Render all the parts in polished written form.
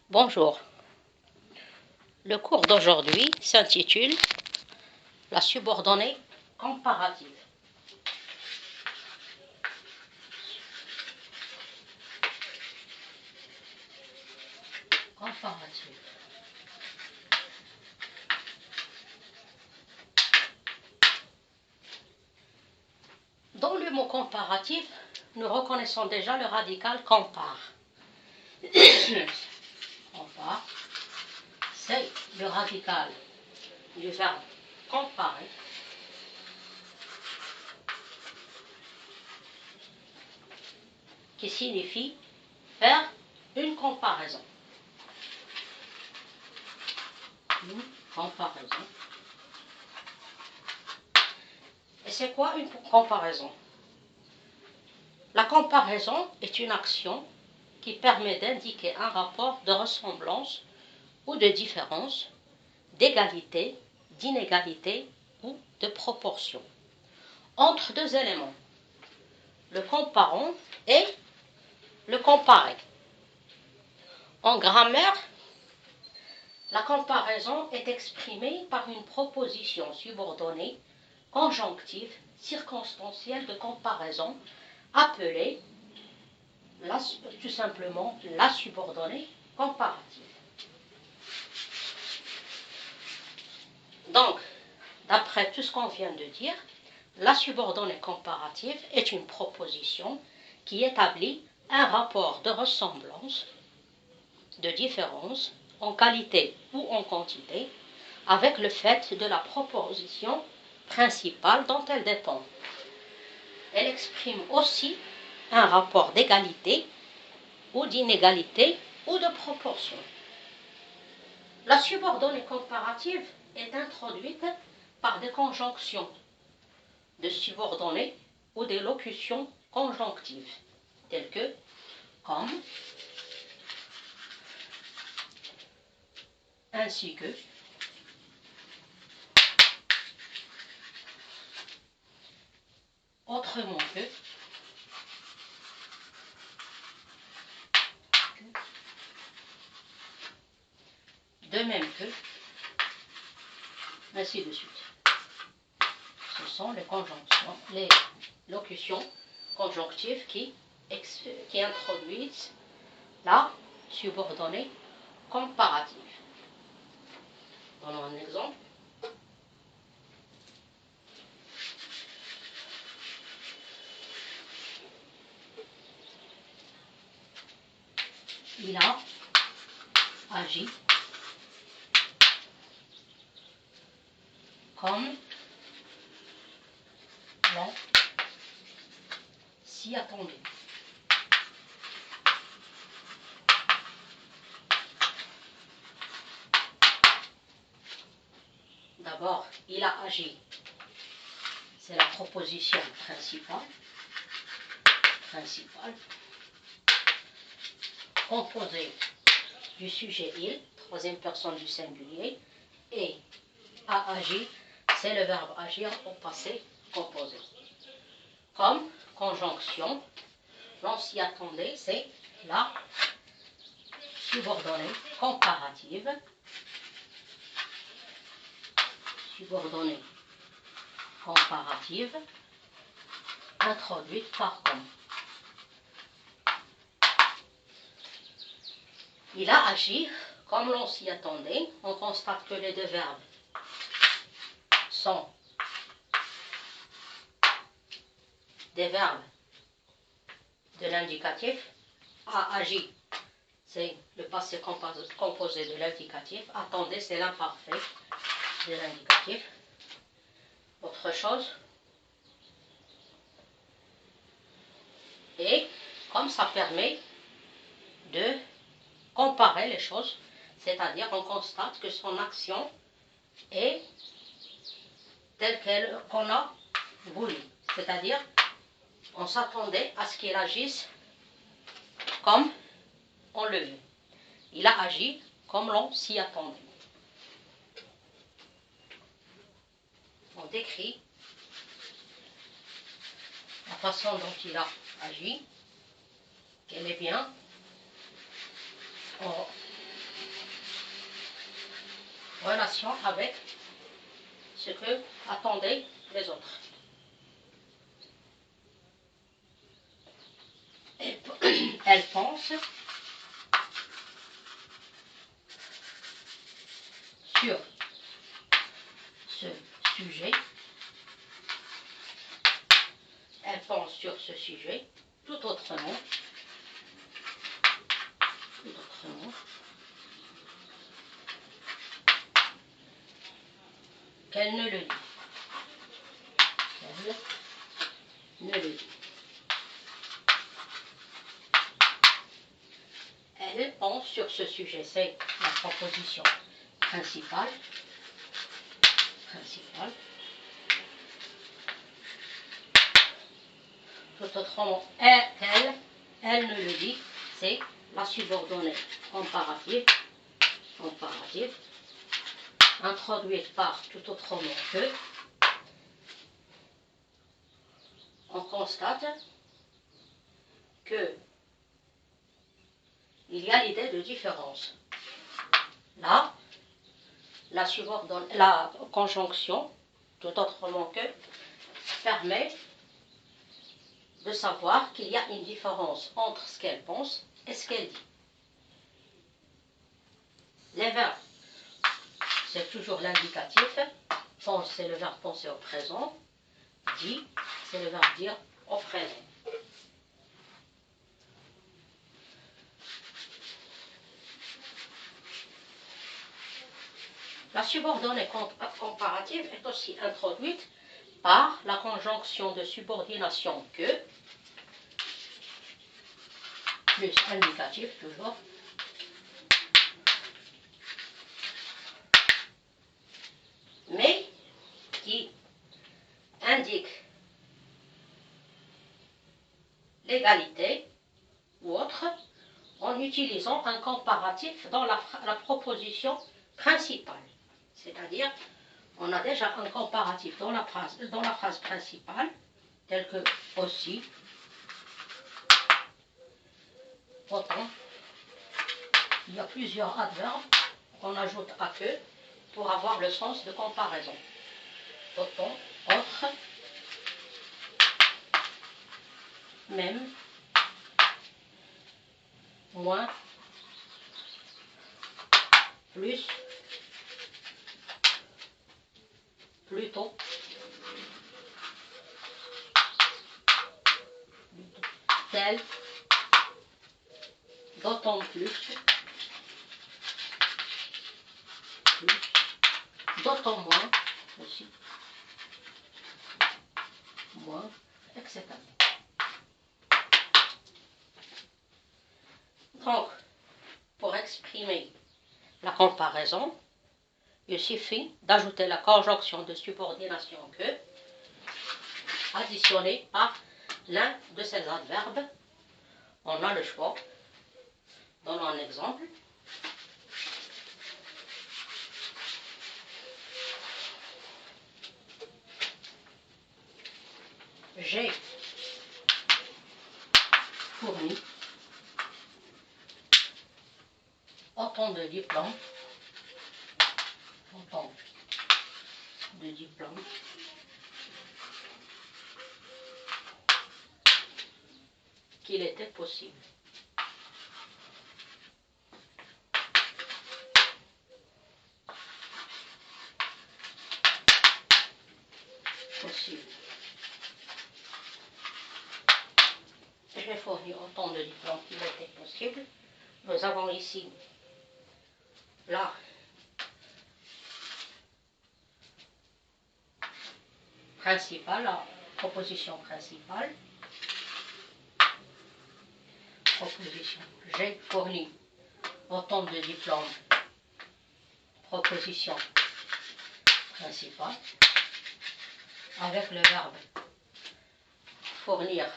Bonjour. Le cours d'aujourd'hui s'intitule La subordonnée comparative. Comparative. Dans le mot comparatif, nous reconnaissons déjà le radical compare. Compare, c'est le radical du verbe comparer. Qui signifie faire une comparaison. Une comparaison. Et c'est quoi une comparaison? La comparaison est une action qui permet d'indiquer un rapport de ressemblance ou de différence, d'égalité, d'inégalité ou de proportion entre deux éléments, le comparant et le comparé. En grammaire, la comparaison est exprimée par une proposition subordonnée, conjonctive, circonstancielle de comparaison, appelée tout simplement la subordonnée comparative. Donc, d'après tout ce qu'on vient de dire, la subordonnée comparative est une proposition qui établit un rapport de ressemblance, de différence, en qualité ou en quantité, avec le fait de la proposition principale dont elle dépend. Elle exprime aussi un rapport d'égalité ou d'inégalité ou de proportion. La subordonnée comparative est introduite par des conjonctions de subordonnées ou des locutions conjonctives, telles que comme, ainsi que, autrement que, de même que, ainsi de suite. Ce sont les conjonctions, les locutions conjonctives qui introduisent la subordonnée comparative. Donnons un exemple. Il a agi comme l'on s'y attendait. D'abord, il a agi. C'est la proposition principale, composée du sujet il, troisième personne du singulier, et a agi, c'est le verbe agir au passé composé. Comme conjonction, l'on s'y attendait, c'est la subordonnée comparative, introduite par comme. Il a agi comme l'on s'y attendait. On constate que les deux verbes sont des verbes de l'indicatif. A agi, c'est le passé composé de l'indicatif. Attendez, c'est l'imparfait de l'indicatif. Autre chose. Et comme ça permet de comparer les choses, c'est-à-dire on constate que son action est telle qu'on a voulu. C'est-à-dire on s'attendait à ce qu'il agisse comme on le veut. Il a agi comme l'on s'y attendait. On décrit la façon dont il a agi, qu'elle est bien. relation avec ce que attendaient les autres. Elle pense sur ce sujet. Elle pense sur ce sujet tout autrement qu'elle ne le dit. Elle ne le dit. Elle pense sur ce sujet, c'est la proposition principale. Tout autrement, elle ne le dit, c'est la subordonnée comparative, introduite par tout autrement que. On constate que il y a l'idée de différence. Là, la conjonction, tout autrement que, permet de savoir qu'il y a une différence entre ce qu'elle pense et ce qu'elle dit. Les verbes, c'est toujours l'indicatif. Pense, c'est le verbe penser au présent. Dit, c'est le verbe dire au présent. La subordonnée comparative est aussi introduite par la conjonction de subordination que, plus indicatif toujours, mais qui indique l'égalité ou autre en utilisant un comparatif dans la proposition principale. C'est-à-dire, on a déjà un comparatif dans la phrase principale, tel que aussi, autant. Il y a plusieurs adverbes qu'on ajoute à que pour avoir le sens de comparaison. Autant, autre, même, moins, plus, plutôt, tel, d'autant plus, d'autant moins aussi, moins, etc. Donc, pour exprimer la comparaison, il suffit d'ajouter la conjonction de subordination que, additionnée par l'un de ces adverbes. On a le choix. Donnons un exemple. J'ai fourni autant de diplômes qu'il était possible. J'ai fourni autant de diplômes qu'il était possible. Nous avons ici la principale, la proposition principale. Proposition. J'ai fourni autant de diplômes. Proposition principale. Avec le verbe fournir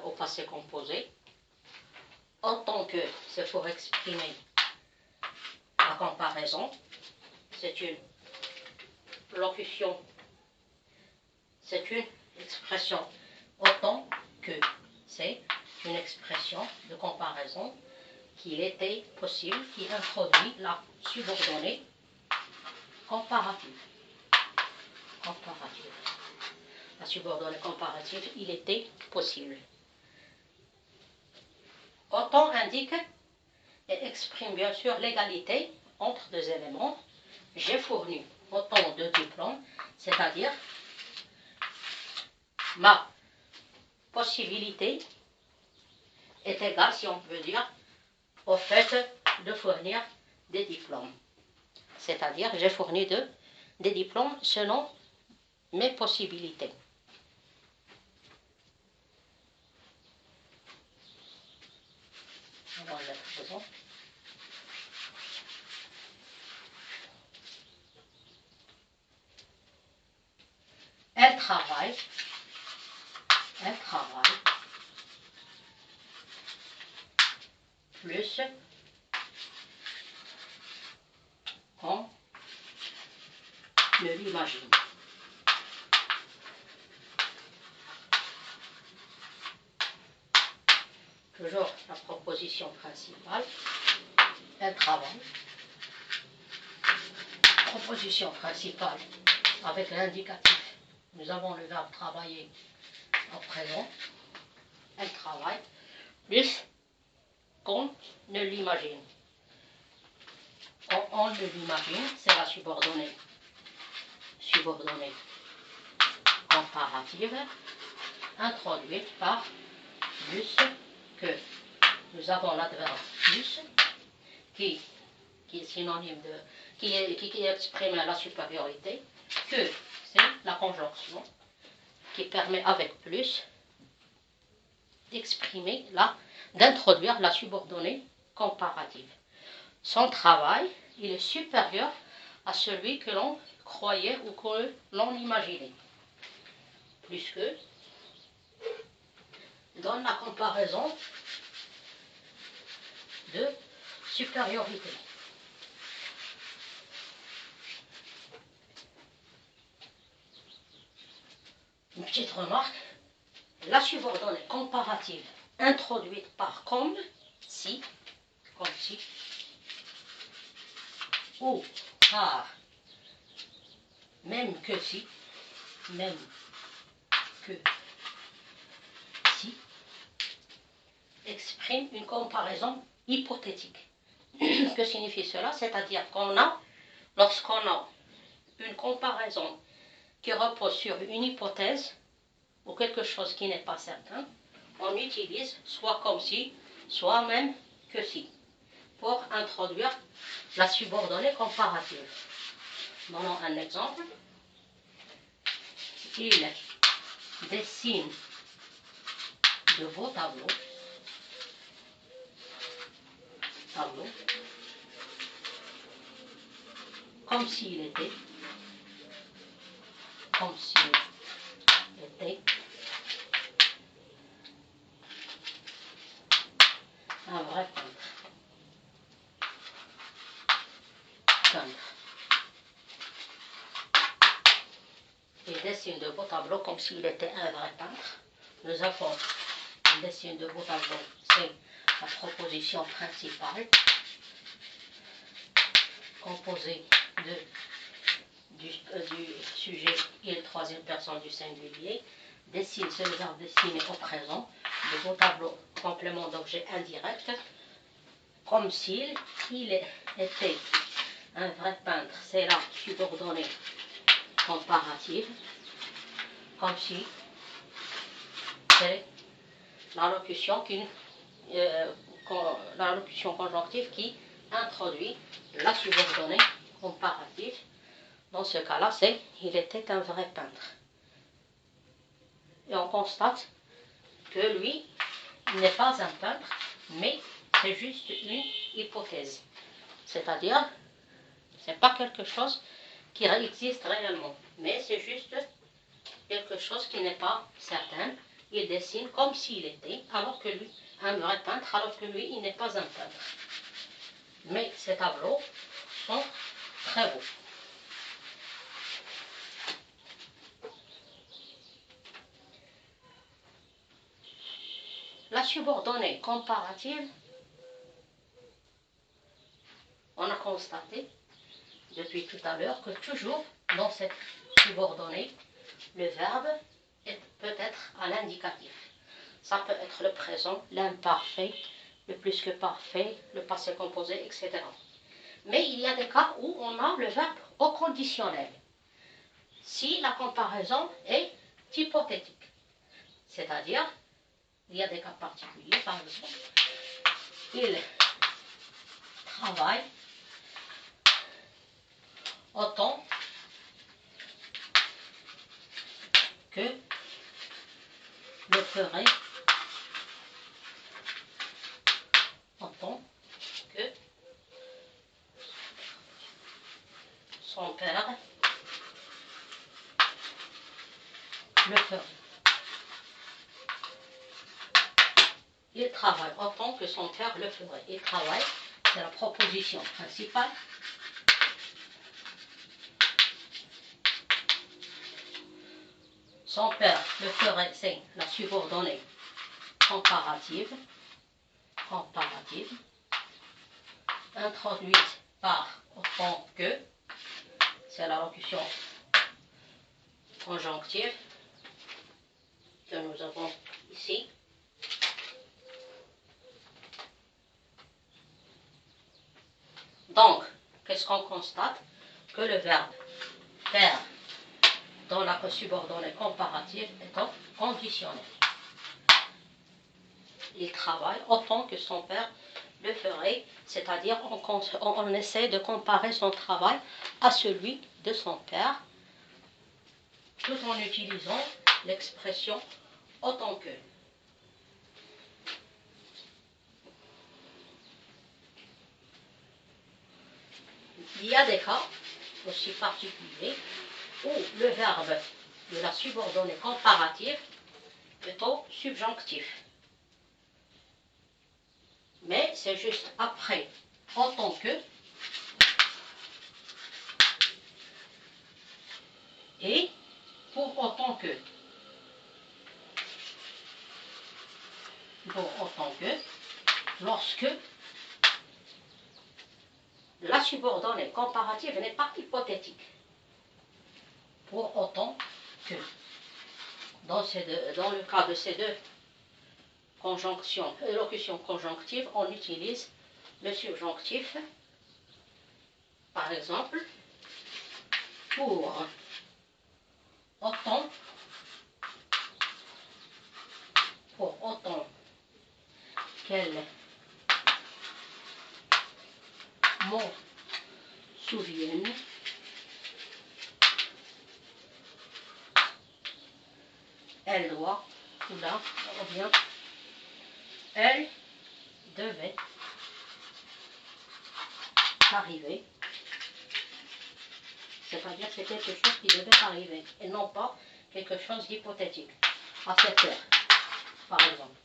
au passé composé. Autant que c'est pour exprimer la comparaison. C'est une locution. C'est une expression. Autant que c'est une expression de comparaison qu'il était possible, qui introduit la subordonnée comparative. Comparative. La subordonnée comparative, il était possible. Autant indique et exprime bien sûr l'égalité entre deux éléments. J'ai fourni autant de diplômes, c'est-à-dire ma possibilité est égale, si on peut dire, au fait de fournir des diplômes. C'est-à-dire, j'ai fourni des diplômes selon mes possibilités. On va en mettre dedans. Elle travaille plus qu'on ne l'imagine. Toujours la proposition principale, elle travaille. Proposition principale avec l'indicatif. Nous avons le verbe travailler en présent. Elle travaille plus qu'on ne l'imagine. Quand on ne l'imagine, c'est la subordonnée comparative introduite par plus que. Nous avons l'adverbe plus qui est synonyme de qui exprime la supériorité, que c'est la conjonction qui permet avec plus d'exprimer d'introduire la subordonnée comparative. Son travail, il est supérieur à celui que l'on croyait ou que l'on imaginait. Plus que donne la comparaison de supériorité. Une petite remarque, la subordonnée comparative introduite par comme si, ou par même que si, exprime une comparaison hypothétique. Que signifie cela? C'est-à-dire lorsqu'on a une comparaison qui repose sur une hypothèse ou quelque chose qui n'est pas certain, on utilise soit comme si, soit même que si, pour introduire la subordonnée comparative. Donnons un exemple. Il dessine de beaux tableaux, comme s'il était un vrai peintre. Il dessine de beaux tableaux comme s'il était un vrai peintre. Nous avons il dessine de beaux tableaux, c'est la proposition principale, composée du sujet et troisième personne du singulier. Dessine, c'est le verbe dessiner au présent. De beaux tableaux, complément d'objet indirect. Comme s'il était un vrai peintre, c'est la subordonnée comparative. Comme si c'est la locution conjonctive qui introduit la subordonnée comparative. Dans ce cas-là, c'est il était un vrai peintre. Et on constate que lui, il n'est pas un peintre, mais c'est juste une hypothèse. C'est-à-dire, ce n'est pas quelque chose qui existe réellement, mais c'est juste quelque chose qui n'est pas certain. Il dessine comme s'il était, alors que lui, un vrai peintre, alors que lui, il n'est pas un peintre. Mais ces tableaux sont très beaux. La subordonnée comparative, on a constaté depuis tout à l'heure que toujours dans cette subordonnée, le verbe peut être à l'indicatif. Ça peut être le présent, l'imparfait, le plus que parfait, le passé composé, etc. Mais il y a des cas où on a le verbe au conditionnel, si la comparaison est hypothétique. C'est-à-dire, il y a des cas particuliers, par exemple, il travaille autant que le ferait, autant que son père le ferait. Il travaille autant que son père le ferait. Il travaille, c'est la proposition principale. Son père le ferait, c'est la subordonnée comparative, introduite par autant que, c'est la locution conjonctive que nous avons ici. Donc, qu'est-ce qu'on constate? Que le verbe faire dans la subordonnée comparative est conditionnel. Il travaille autant que son père le ferait, c'est-à-dire on essaie de comparer son travail à celui de son père, tout en utilisant l'expression autant que. Il y a des cas aussi particuliers où le verbe de la subordonnée comparative est au subjonctif. Mais c'est juste après autant que et pour autant que. Pour autant que, lorsque la subordonnée comparative n'est pas hypothétique. Pour autant que. Dans le cas de ces deux conjonctions, locutions conjonctives, on utilise le subjonctif. Par exemple, pour autant qu'elle m'en souvienne, elle doit, ou là, on revient, elle devait arriver, c'est-à-dire c'est quelque chose qui devait arriver, et non pas quelque chose d'hypothétique, à cette heure, par exemple.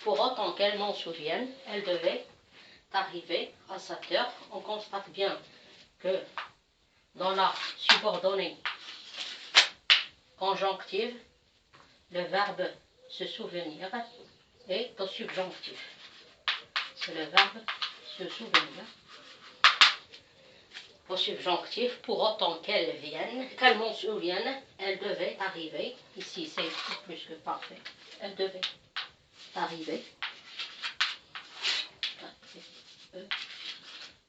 Pour autant qu'elle m'en souvienne, elle devait arriver à cette heure. On constate bien que dans la subordonnée conjonctive, le verbe se souvenir est au subjonctif. C'est le verbe se souvenir au subjonctif. Pour autant qu'elle m'en souvienne, elle devait arriver. Ici, c'est plus que parfait. Elle devait arriver.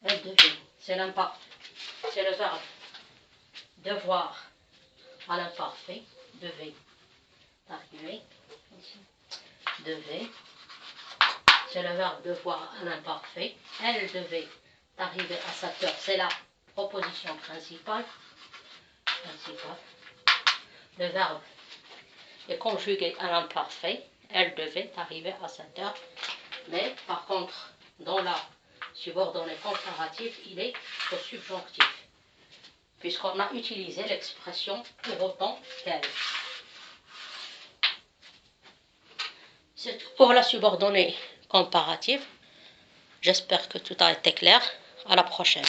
Elle devait. C'est l'imparfait. C'est le verbe devoir à l'imparfait. Devait arriver. Devait. C'est le verbe devoir à l'imparfait. Elle devait arriver à cette heure. C'est la proposition principale. Le verbe est conjugué à l'imparfait. Elle devait arriver à cette heure. Mais par contre, dans la subordonnée comparative, il est au subjonctif, puisqu'on a utilisé l'expression pour autant qu'elle. C'est tout pour la subordonnée comparative. J'espère que tout a été clair. À la prochaine.